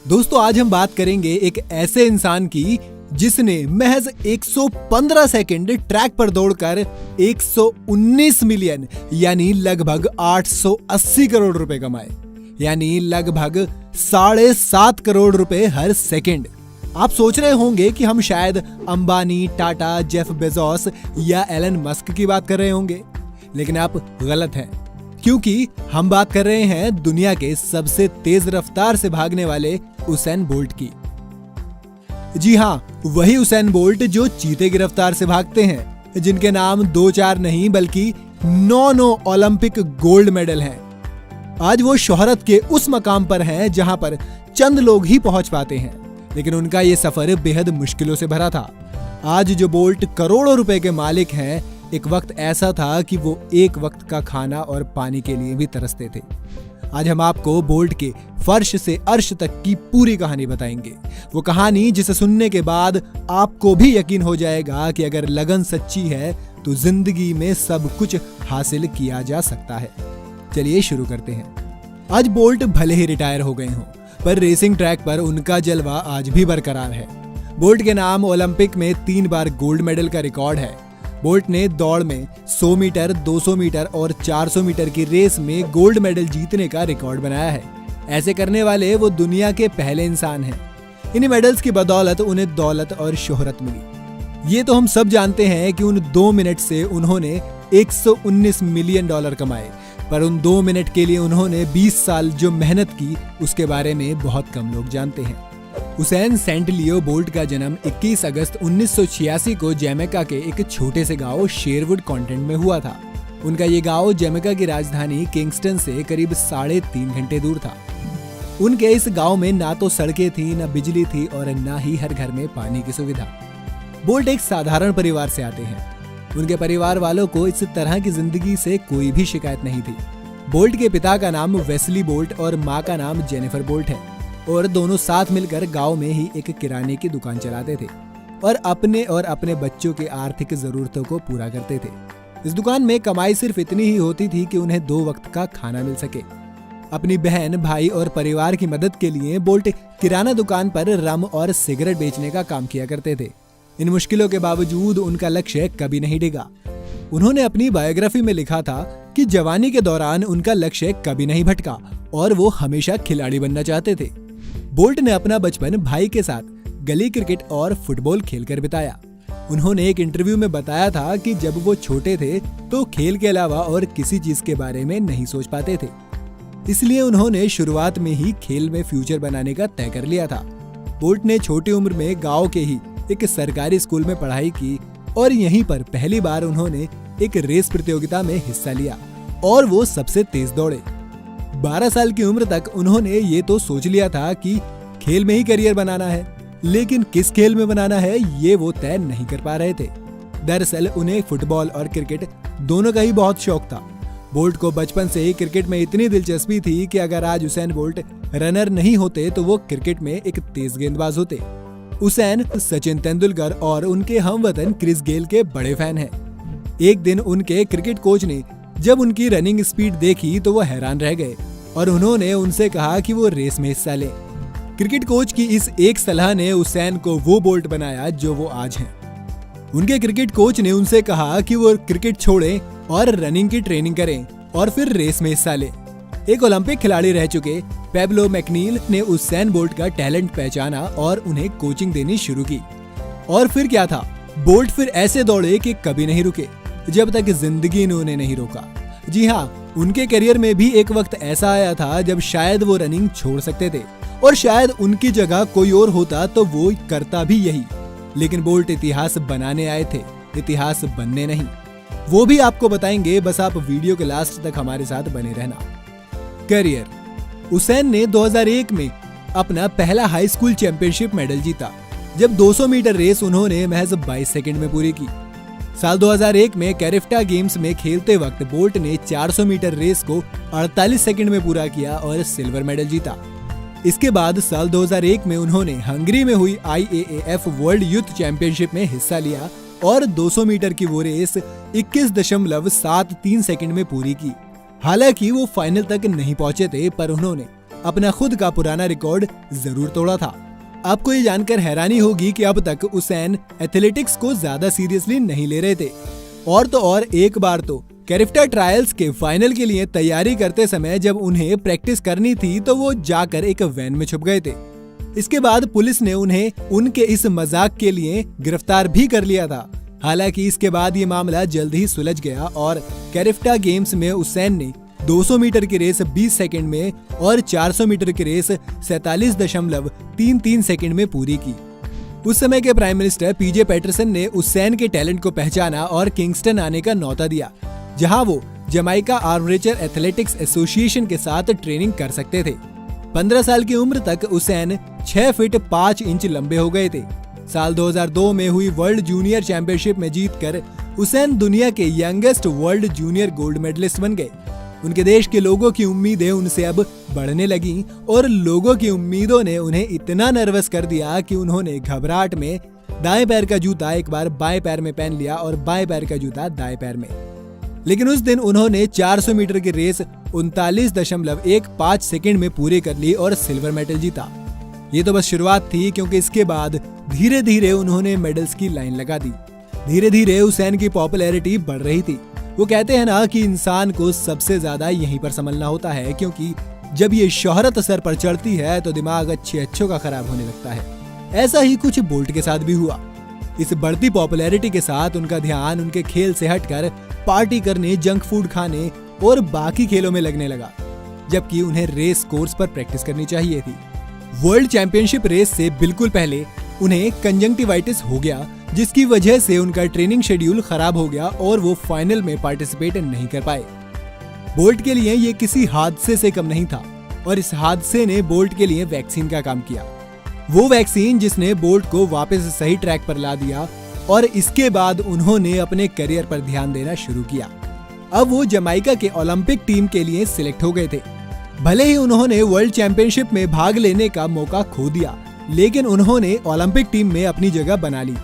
दोस्तों आज हम बात करेंगे एक ऐसे इंसान की जिसने महज 115 सेकंड ट्रैक पर दौड़कर 119 मिलियन यानी लगभग 880 करोड़ रुपए कमाए, यानी लगभग 7.5 करोड़ रुपए हर सेकंड। आप सोच रहे होंगे कि हम शायद अंबानी, टाटा, जेफ बेजोस या एलन मस्क की बात कर रहे होंगे, लेकिन आप गलत हैं, क्योंकि हम बात कर रहे हैं दुनिया के सबसे तेज रफ्तार से भागने वाले उसैन बोल्ट की। जी हाँ, वही उसैन बोल्ट जो चीते की रफ्तार से भागते हैं, जिनके नाम 2-4 नहीं बल्कि 9 ओलंपिक गोल्ड मेडल हैं। आज वो शोहरत के उस मकाम पर हैं जहां पर चंद लोग ही पहुंच पाते हैं, लेकिन उनका ये सफर बेहद मुश्किलों से भरा था। आज जो बोल्ट करोड़ों रुपए के मालिक हैं, एक वक्त ऐसा था कि वो एक वक्त का खाना और पानी के लिए भी तरसते थे। आज हम आपको बोल्ट के फर्श से अर्श तक की पूरी कहानी बताएंगे, वो कहानी जिसे सुनने के बाद आपको भी यकीन हो जाएगा कि अगर लगन सच्ची है तो जिंदगी में सब कुछ हासिल किया जा सकता है। चलिए शुरू करते हैं। आज बोल्ट भले ही रिटायर हो गए हों, पर रेसिंग ट्रैक पर उनका जलवा आज भी बरकरार है। बोल्ट के नाम ओलंपिक में 3 बार गोल्ड मेडल का रिकॉर्ड है। बोल्ट ने दौड़ में 100 मीटर, 200 मीटर और 400 मीटर की रेस में गोल्ड मेडल जीतने का रिकॉर्ड बनाया है। ऐसे करने वाले वो दुनिया के पहले इंसान हैं। इन मेडल्स की बदौलत उन्हें दौलत और शोहरत मिली। ये तो हम सब जानते हैं कि उन 2 मिनट से उन्होंने 119 मिलियन डॉलर कमाए, पर उन 2 मिनट के लिए उन्होंने 20 साल जो मेहनत की उसके बारे में बहुत कम लोग जानते हैं। उसैन सेंट लियो बोल्ट का जन्म 21 अगस्त 1986 को जमैका के एक छोटे से गांव शेरवुड कॉन्टिनेंट में हुआ था। उनका ये गांव जमैका की राजधानी किंगस्टन से करीब 3.5 घंटे दूर था। उनके इस गांव में ना तो सड़कें थी, ना बिजली थी और ना ही हर घर में पानी की सुविधा। बोल्ट एक साधारण परिवार से आते हैं। उनके परिवार वालों को इस तरह की जिंदगी से कोई भी शिकायत नहीं थी। बोल्ट के पिता का नाम वेस्ली बोल्ट और माँ का नाम जेनिफर बोल्ट है, और दोनों साथ मिलकर गांव में ही एक किराने की दुकान चलाते थे और अपने बच्चों के आर्थिक जरूरतों को पूरा करते थे। इस दुकान में कमाई सिर्फ इतनी ही होती थी कि उन्हें 2 वक्त का खाना मिल सके। अपनी बहन, भाई और परिवार की मदद के लिए बोल्ट किराना दुकान पर रम और सिगरेट बेचने का काम किया करते थे। इन मुश्किलों के बावजूद उनका लक्ष्य कभी नहीं डिगा। उन्होंने अपनी बायोग्राफी में लिखा था कि जवानी के दौरान उनका लक्ष्य कभी नहीं भटका और वो हमेशा खिलाड़ी बनना चाहते थे। बोल्ट ने अपना बचपन भाई के साथ गली क्रिकेट और फुटबॉल खेलकर बिताया। उन्होंने एक इंटरव्यू में बताया था कि जब वो छोटे थे तो खेल के अलावा और किसी चीज के बारे में नहीं सोच पाते थे, इसलिए उन्होंने शुरुआत में ही खेल में फ्यूचर बनाने का तय कर लिया था। बोल्ट ने छोटी उम्र में गांव के ही एक सरकारी स्कूल में पढ़ाई की और यहीं पर पहली बार उन्होंने एक रेस प्रतियोगिता में हिस्सा लिया और वो सबसे तेज दौड़े। 12 साल की उम्र तक उन्होंने ये तो सोच लिया था कि खेल में ही करियर बनाना है, लेकिन किस खेल में बनाना है ये वो तय नहीं कर पा रहे थे। दरअसल उन्हें फुटबॉल और क्रिकेट दोनों का ही बहुत शौक था। बोल्ट को बचपन से ही क्रिकेट में इतनी दिलचस्पी थी कि अगर आज उसैन बोल्ट रनर नहीं होते तो वो क्रिकेट में एक तेज गेंदबाज होते। उसैन सचिन तेंदुलकर और उनके हमवतन क्रिस गेल के बड़े फैन हैं। एक दिन उनके क्रिकेट कोच ने जब उनकी रनिंग स्पीड देखी तो वो हैरान रह गए और उन्होंने उनसे कहा कि वो रेस में हिस्सा लें। क्रिकेट कोच की इस एक सलाह ने उसैन को वो बोल्ट बनाया जो वो आज हैं। उनके क्रिकेट कोच ने उनसे कहा कि वो क्रिकेट छोड़ें और रनिंग की ट्रेनिंग करें और फिर रेस में हिस्सा लें। एक ओलंपिक खिलाड़ी रह चुके पेब्लो मैकनील ने उसैन बोल्ट का टैलेंट पहचाना और उन्हें कोचिंग देनी शुरू की। और फिर क्या था, बोल्ट फिर ऐसे दौड़े कि कभी नहीं रुके जब तक जिंदगी ने उन्हें नहीं रोका। जी हाँ, उनके करियर में भी एक वक्त ऐसा आया था जब शायद वो रनिंग छोड़ सकते थे और शायद उनकी जगह कोई और होता तो वो करता भी यही, लेकिन बोल्ट इतिहास बनाने आए थे, इतिहास बनने नहीं। वो भी आपको बताएंगे, बस आप वीडियो के लास्ट तक हमारे साथ बने रहना। करियर। उसैन ने 2001 में अपना पहला हाई स्कूल चैंपियनशिप मेडल जीता, जब 200 मीटर रेस उन्होंने महज 22 सेकंड में पूरी की। साल 2001 में कैरिफ्टा गेम्स में खेलते वक्त बोल्ट ने 400 मीटर रेस को 48 सेकंड में पूरा किया और सिल्वर मेडल जीता। इसके बाद साल 2001 में उन्होंने हंगरी में हुई IAAF वर्ल्ड यूथ चैंपियनशिप में हिस्सा लिया और 200 मीटर की वो रेस 21.73 सेकंड में पूरी की। हालांकि वो फाइनल तक नहीं पहुंचे थे, पर उन्होंने अपना खुद का पुराना रिकॉर्ड जरूर तोड़ा था। आपको ये जानकर हैरानी होगी कि अब तक उसैन एथलेटिक्स को ज्यादा सीरियसली नहीं ले रहे थे। और तो और एक बार तो कैरिफ्टा ट्रायल्स के फाइनल के लिए तैयारी करते समय जब उन्हें प्रैक्टिस करनी थी तो वो जाकर एक वैन में छुप गए थे। इसके बाद पुलिस ने उन्हें उनके इस मजाक के लिए गिरफ्तार भी कर लिया था। हालांकि इसके बाद ये मामला जल्द ही सुलझ गया और कैरिफ्टा गेम्स में उसैन ने 200 मीटर की रेस 20 सेकंड में और 400 मीटर की रेस 47.33 सेकंड में पूरी की। उस समय के प्राइम मिनिस्टर पीजे पैटरसन ने उसैन के टैलेंट को पहचाना और किंगस्टन आने का न्योता दिया, जहां वो जमाइका आर्मरेचर एथलेटिक्स एसोसिएशन के साथ ट्रेनिंग कर सकते थे। 15 साल की उम्र तक उसैन 6 फीट 5 इंच लंबे हो गए थे। साल 2002 में हुई वर्ल्ड जूनियर चैंपियनशिप में जीतकर उसैन दुनिया के youngest world junior gold medalist बन गए। उनके देश के लोगों की उम्मीदें उनसे अब बढ़ने लगीं और लोगों की उम्मीदों ने उन्हें इतना नर्वस कर दिया कि उन्होंने घबराहट में दाएं पैर का जूता एक बार बाएं पैर में पहन लिया और बाएं पैर का जूता दाएं पैर में। लेकिन उस दिन उन्होंने 400 मीटर की रेस 39.15 सेकंड में पूरी कर ली और सिल्वर मेडल जीता। ये तो बस शुरुआत थी, क्योंकि इसके बाद धीरे धीरे उन्होंने मेडल्स की लाइन लगा दी। धीरे धीरे उसैन की पॉपुलैरिटी बढ़ रही थी। वो कहते हैं ना कि इंसान को सबसे ज्यादा यहीं पर संभलना होता है, क्योंकि जब ये शोहरत सर पर चढ़ती है तो दिमाग अच्छों का खराब होने लगता है। ऐसा ही कुछ बोल्ट के साथ भी हुआ। इस बढ़ती पॉपुलैरिटी के साथ उनका ध्यान उनके खेल से हटकर पार्टी करने, जंक फूड खाने और बाकी खेलों में लगने लगा, जबकि उन्हें रेस कोर्स पर प्रैक्टिस करनी चाहिए थी। वर्ल्ड चैंपियनशिप रेस से बिल्कुल पहले उन्हें कंजंक्टिवाइटिस हो गया, जिसकी वजह से उनका ट्रेनिंग शेड्यूल खराब हो गया और वो फाइनल में पार्टिसिपेट नहीं कर पाए। बोल्ट के लिए ये किसी हादसे से कम नहीं था और इस हादसे ने बोल्ट के लिए वैक्सीन का काम किया। वो वैक्सीन जिसने बोल्ट को वापस सही ट्रैक पर ला दिया और इसके बाद उन्होंने अपने करियर पर ध्यान देना शुरू किया। अब वो जमाइका के ओलंपिक टीम के लिए सिलेक्ट हो गए थे। भले ही उन्होंने वर्ल्ड चैंपियनशिप में भाग लेने का मौका खो दिया, लेकिन उन्होंने ओलंपिक टीम में अपनी जगह बना ली।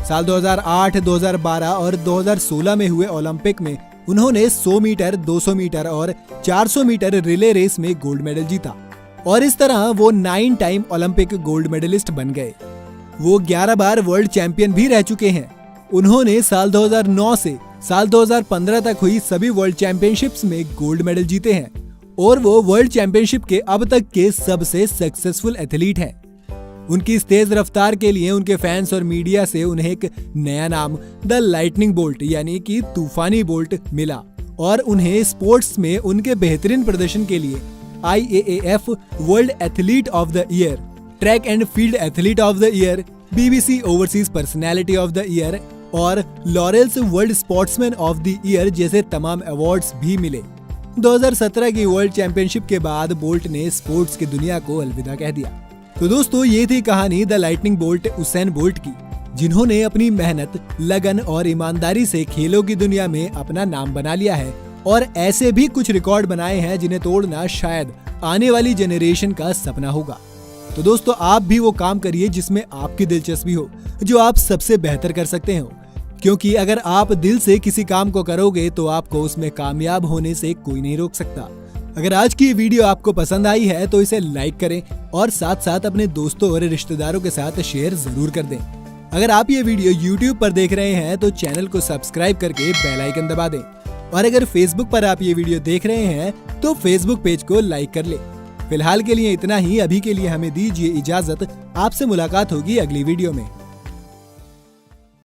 साल 2008, 2012 और 2016 में हुए ओलंपिक में उन्होंने 100 मीटर, 200 मीटर और 400 मीटर रिले रेस में गोल्ड मेडल जीता और इस तरह वो 9 टाइम ओलंपिक गोल्ड मेडलिस्ट बन गए। वो 11 बार वर्ल्ड चैंपियन भी रह चुके हैं। उन्होंने साल 2009 से साल 2015 तक हुई सभी वर्ल्ड चैंपियनशिप्स में गोल्ड मेडल जीते हैं और वो वर्ल्ड चैंपियनशिप के अब तक के सबसे सक्सेसफुल एथलीट हैं। उनकी इस तेज रफ्तार के लिए उनके फैंस और मीडिया से उन्हें एक नया नाम द लाइटनिंग बोल्ट यानी कि तूफानी बोल्ट मिला और उन्हें स्पोर्ट्स में उनके बेहतरीन प्रदर्शन के लिए IAAF world athlete of the year, track and field athlete of the year, BBC overseas personality of the year और Laureus world sportsman of the year जैसे तमाम अवार्ड्स भी मिले। 2017 की वर्ल्ड चैंपियनशिप के बाद बोल्ट ने स्पोर्ट्स की दुनिया को अलविदा कह दिया। तो दोस्तों, ये थी कहानी the lightning bolt Usain bolt की, जिन्होंने अपनी मेहनत, लगन और ईमानदारी से खेलों की दुनिया में अपना नाम बना लिया है और ऐसे भी कुछ रिकॉर्ड बनाए हैं जिन्हें तोड़ना शायद आने वाली जनरेशन का सपना होगा। तो दोस्तों, आप भी वो काम करिए जिसमें आपकी दिलचस्पी हो, जो आप सबसे बेहतर कर सकते हो, क्योंकि अगर आप दिल से किसी काम को करोगे तो आपको उसमें कामयाब होने से कोई नहीं रोक सकता। अगर आज की ये वीडियो आपको पसंद आई है तो इसे लाइक करें और साथ साथ अपने दोस्तों और रिश्तेदारों के साथ शेयर जरूर कर दें। अगर आप ये वीडियो YouTube पर देख रहे हैं तो चैनल को सब्सक्राइब करके बेल आइकन दबा दें और अगर Facebook पर आप ये वीडियो देख रहे हैं तो Facebook पेज को लाइक कर लें। फिलहाल के लिए इतना ही। अभी के लिए हमें दीजिए इजाजत। आपसे मुलाकात होगी अगली वीडियो में।